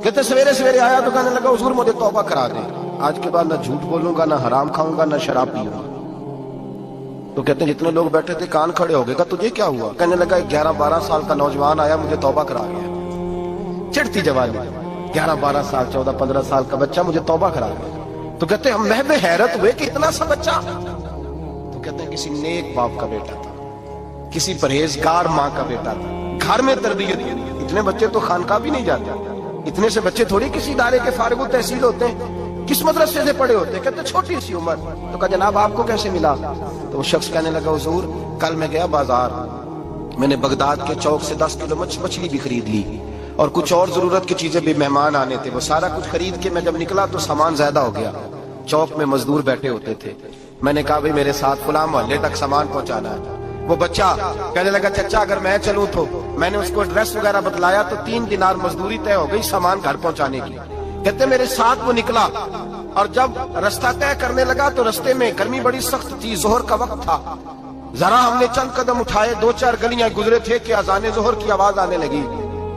کہتے سویرے سویرے آیا تو کہنے لگا حضور مجھے توبہ کرا دیں، آج کے بعد نہ جھوٹ بولوں گا، نہ حرام کھاؤں گا، نہ شراب پیوں گا۔ تو کہتے ہیں جتنے لوگ بیٹھے تھے کان کھڑے ہو گئے، کہا تجھے کیا ہوا؟ کہنے لگا 11-12 سال کا نوجوان آیا مجھے توبہ کرا گیا، چڑھتی جوانی، 11-12 سال 14-15 سال کا بچہ مجھے توبہ کرا گیا۔ تو کہتے ہیں ہم محو حیرت ہوئے کہ اتنا سا بچہ؟ تو کہتے ہیں کسی نیک باپ کا بیٹا تھا، کسی پرہیزگار ماں کا بیٹا تھا، گھر میں تربیت۔ اتنے بچے تو خانقاہ بھی نہیں جاتے، اتنے سے بچے تھوڑی کسی ادارے کے فارغ التحصیل ہوتے ہیں، کس مدرسے سے پڑھے ہوتے ہیں؟ کہتے چھوٹی سی عمر۔ تو کہا جناب آپ کو کیسے ملا؟ تو وہ شخص کہنے لگا حضور کل میں گیا بازار، میں نے بغداد کے چوک سے 10 کلو مچھلی بھی خرید لی اور کچھ اور ضرورت کی چیزیں بھی، مہمان آنے تھے، وہ سارا کچھ خرید کے میں جب نکلا تو سامان زیادہ ہو گیا۔ چوک میں مزدور بیٹھے ہوتے تھے، میں نے کہا بھئی میرے ساتھ فلاں محلے تک سامان پہنچانا ہے۔ وہ بچہ کہنے لگا چچا اگر میں چلوں تو، میں نے اس کو ایڈریس وغیرہ بتلایا تو 3 دینار مزدوری طے ہو گئی سامان گھر پہنچانے کی۔ کہتے میرے ساتھ وہ نکلا اور جب رستہ طے کرنے لگا تو رستے میں گرمی بڑی سخت تھی، ظہر کا وقت تھا، ذرا ہم نے چند قدم اٹھائے، 2-4 گلیاں گزرے تھے کہ اذان ظہر کی آواز آنے لگی۔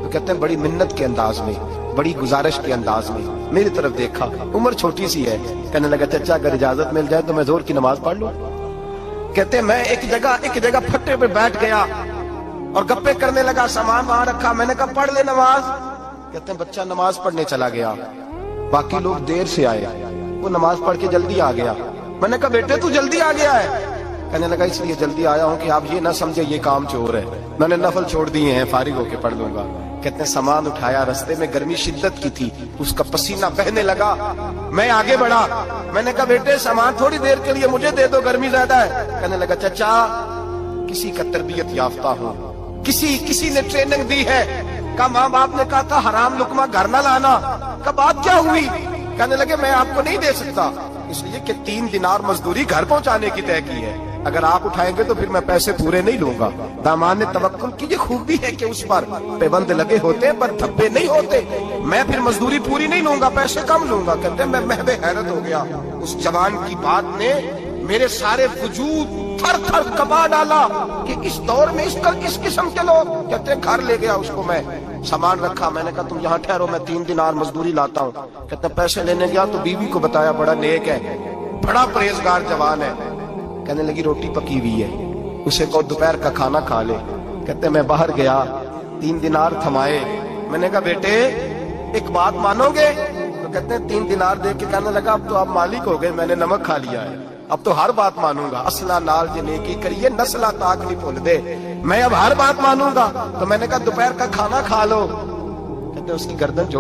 تو کہتے ہیں بڑی منت کے انداز میں، بڑی گزارش کے انداز میں میری طرف دیکھا، عمر چھوٹی سی ہے، کہنے لگا چچا اگر اجازت مل جائے تو میں ظہر کی نماز پڑھ لوں۔ کہتے ہیں میں ایک جگہ پھٹے پہ بیٹھ گیا اور گپے کرنے لگا، سامان وہاں رکھا، میں نے کہا پڑھ لے نماز۔ کہتے ہیں بچہ نماز پڑھنے چلا گیا، باقی لوگ دیر سے آئے، وہ نماز پڑھ کے جلدی آ گیا۔ میں نے کہا بیٹے تو جلدی آ گیا ہے؟ کہنے لگا اس لیے جلدی آیا ہوں کہ آپ یہ نہ سمجھے یہ کام چور ہے، میں نے نفل چھوڑ دیے ہیں، فارغ ہو کے پڑھ لوں گا۔ کہتے ہیں سامان اٹھایا، رستے میں گرمی شدت کی تھی، اس کا پسینہ بہنے لگا، میں آگے بڑھا، میں نے کہا بیٹے سامان تھوڑی دیر کے لیے مجھے دے دو، گرمی زیادہ ہے۔ کہنے لگا چچا کسی کا تربیت یافتہ ہوں، کسی نے ٹریننگ دی ہے، کہا ماں باپ نے کہا تھا حرام لقمہ گھر نہ لانا، کہا بات کیا ہوئی؟ کہنے لگے میں آپ کو نہیں دے سکتا، اس لیے کہ 3 دینار مزدوری گھر پہنچانے کی طے کی ہے، اگر آپ اٹھائیں گے تو پھر میں پیسے پورے نہیں لوں گا۔ دامان نے توکل کی یہ خوبی ہے کہ اس پر پیبند لگے ہوتے ہیں پر دھبے نہیں ہوتے، میں پھر مزدوری پوری نہیں لوں گا، پیسے کم لوں گا۔ کہتے ہیں میں محو حیرت ہو گیا، اس جوان کی بات نے میرے سارے وجود تھر تھر کبا ڈالا کہ اس دور میں اس قسم کے لوگ۔ کہتے ہیں گھر لے گیا اس کو، میں سامان رکھا، میں نے کہا تم یہاں ٹھہرو میں 3 دینار مزدوری لاتا ہوں۔ کہتے ہیں پیسے لینے گیا تو بیوی کو بتایا بڑا نیک ہے، بڑا پرہیزگار جوان ہے، کہنے لگی روٹی پکی ہوئی ہے، اسے کو دوپہر کا کھانا کھا لے۔ کہتے ہیں میں باہر گیا، 3 دینار تھمائے، میں نے کہا بیٹے ایک بات مانو گے؟ تو کہتے ہیں 3 دینار دے کے کہنے لگا اب تو آپ مالک ہو گئے، میں نے نمک کھا لیا ہے، اب تو ہر بات مانوں گا، اصلہ نال جے نیکی کریے نسلہ تاک نہیں بھول دے، میں اب ہر بات مانوں گا۔ تو میں نے کہا دوپہر کا کھانا کھا لو۔ کہتے ہیں اس کی گردن جو